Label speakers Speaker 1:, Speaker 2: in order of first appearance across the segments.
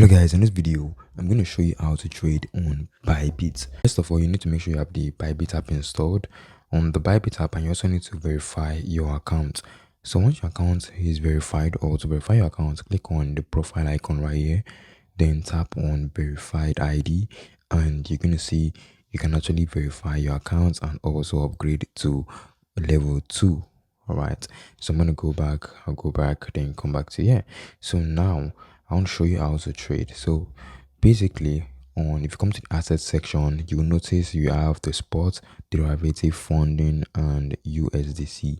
Speaker 1: Hello guys, in this video I'm going to show you how to trade on Bybit. First of all, you need to make sure you have the Bybit app installed on the Bybit app, and you also need to verify your account. So once your account is verified, or to verify your account, click on the profile icon right here, then tap on verified ID, and you're going to see you can actually verify your account and also upgrade to level 2. All right, so I'm going to go back. I'll go back, then come back to here. So now I want to show you how to trade. So basically, if you come to the assets section, you will notice you have the spot, derivative, funding, and USDC.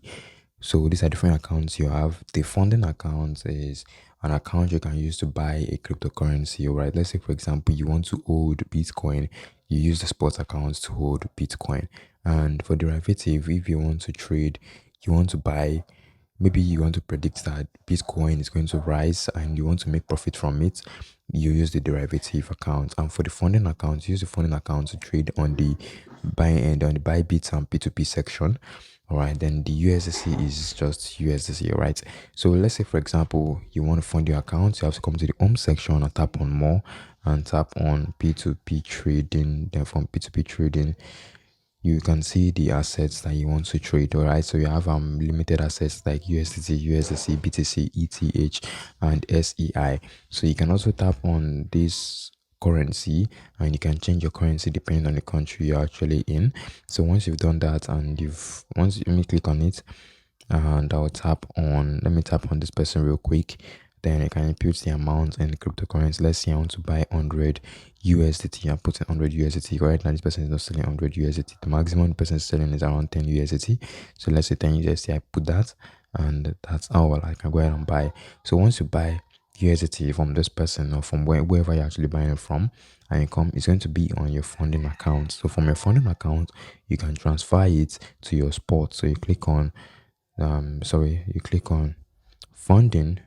Speaker 1: So these are different accounts you have. The funding account is an account you can use to buy a cryptocurrency. All right, let's say for example you want to hold Bitcoin, you use the spot account to hold Bitcoin. And for derivative, if you want to trade, you want to buy, maybe you want to predict that Bitcoin is going to rise and you want to make profit from it, you use the derivative account. And for the funding account, use the funding account to trade on the buy end, on the Bybit and P2P section. All right, then the USDC is just USDC. All right, so let's say for example you want to fund your account, you have to come to the home section and tap on more and tap on P2P trading. Then from P2P trading, you can see the assets that you want to trade. All right, so you have limited assets like USDC, BTC, ETH, and SEI. So you can also tap on this currency and you can change your currency depending on the country you're actually in. So once you've done that, and let me click on it, and let me tap on this person real quick. Then I can input the amount in the cryptocurrency. Let's say I want to buy 100 USDT. I'm putting 100 USDT. Right now, this person is not selling 100 USDT. The maximum the person is selling is around 10 USDT. So let's say 10 USDT. I put that, and that's how I can go ahead and buy. So once you buy USDT from this person or from wherever you're actually buying it from, and it's going to be on your funding account. So from your funding account, you can transfer it to your spot. So you click on you click on funding,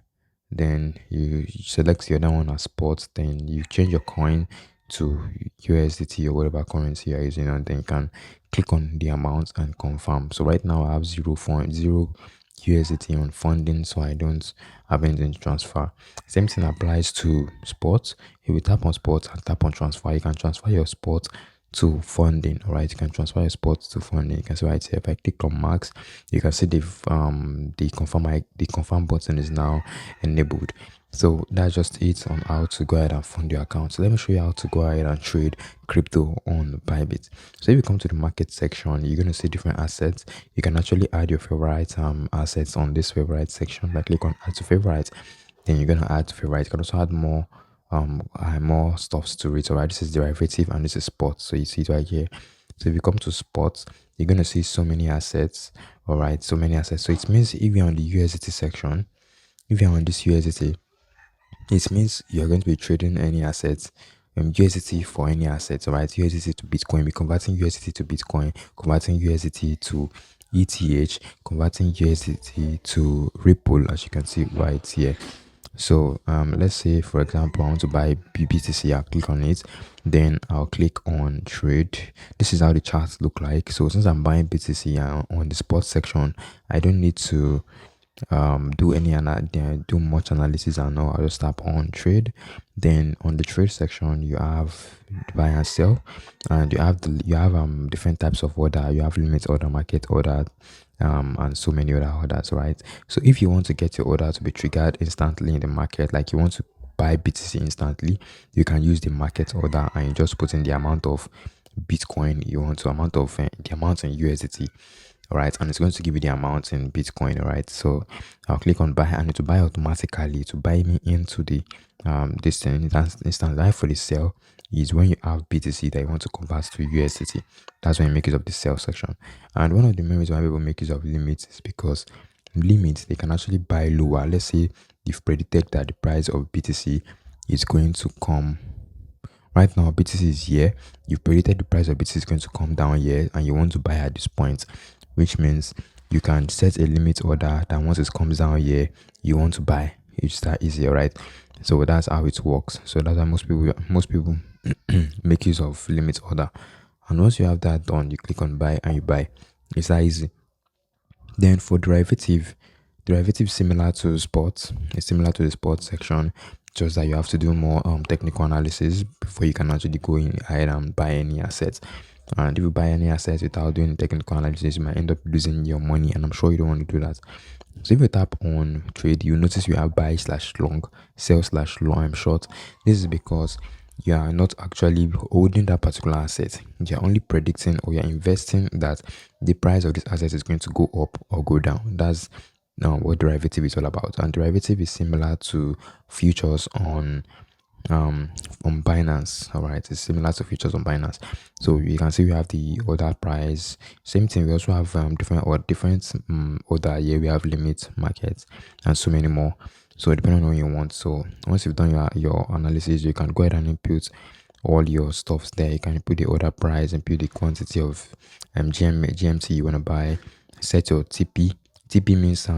Speaker 1: then you select the other one as spot, then you change your coin to USDT or whatever currency you're using, and then you can click on the amount and confirm. So right now I have 0.0 USDT on funding, so I don't have anything to transfer. Same thing applies to spot. If you tap on spot and tap on transfer, you can transfer your spot to funding. All right, you can transfer your spot to funding. You can see right here, if I click on max, you can see the confirm button is now enabled. So that's just it on how to go ahead and fund your account. So let me show you how to go ahead and trade crypto on Bybit. So if you come to the market section, you're going to see different assets. You can actually add your favorite assets on this favorite section by click on add to favorite. Then you're going to add to favorite. You can also add more stuffs to it. All right, this is derivative and this is spot. So you see it right here. So if you come to spots, you're going to see so many assets. All right, so many assets. So it means if you're on the USDT section, if you're on this USDT, it means you're going to be trading any assets, USDT for any assets. All right, USDT to Bitcoin, be converting USDT to Bitcoin, converting USDT to ETH, converting USDT to Ripple, as you can see right here. So let's say for example I want to buy BTC. I'll click on it, then I'll click on trade. This is how the charts look like. So since I'm buying BTC on the spot section, I don't need to do much analysis, and now I'll just tap on trade. Then on the trade section, you have buy and sell, and you have different types of order. You have limit order, market order, and so many other orders, right? So if you want to get your order to be triggered instantly in the market, like you want to buy BTC instantly, you can use the market order and you just put in the amount of Bitcoin you want to, the amount in USDT. All right, and it's going to give you the amount in Bitcoin. All right, so I'll click on buy, and it will buy automatically to buy me into the this thing. Instant life for the sell is when you have BTC that you want to convert to USDT. That's when you make use of the sell section. And one of the main reasons why people make use of limits is because limits, they can actually buy lower. Let's say you've predicted that the price of BTC is going to come. Right now, BTC is here. You've predicted the price of BTC is going to come down here, and you want to buy at this point, which means you can set a limit order that once it comes down here, you want to buy. It's that easy, right? So that's how it works. So that's how most people make use of limit order. And once you have that done, you click on buy and you buy. It's that easy. Then for derivative similar to spot, it's similar to the spot section. just that you have to do more technical analysis before you can actually go in ahead and buy any assets. And if you buy any assets without doing technical analysis, you might end up losing your money, and I'm sure you don't want to do that. So if you tap on trade, you notice you have buy slash long, sell slash long, short. This is because you are not actually holding that particular asset. You're only predicting, or you're investing that the price of this asset is going to go up or go down. That's what derivative is all about. And derivative is similar to futures on Binance. All right, it's similar to futures on Binance. So you can see we have the order price. Same thing. We also have different order. Here we have limit, market, and so many more. So depending on what you want. So once you've done your analysis, you can go ahead and input all your stuffs there. You can put the order price, input the quantity of GMT you want to buy, set your TP. TP means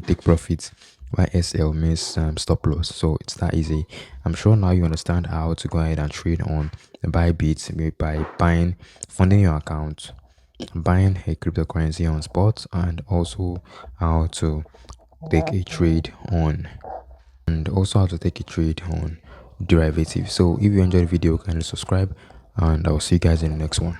Speaker 1: take profit, while SL means stop loss. So it's that easy. I'm sure now you understand how to go ahead and trade on Bybit by funding your account, buying a cryptocurrency on spot, and also how to take a trade on derivative. So if you enjoyed the video, kindly subscribe, and I'll see you guys in the next one.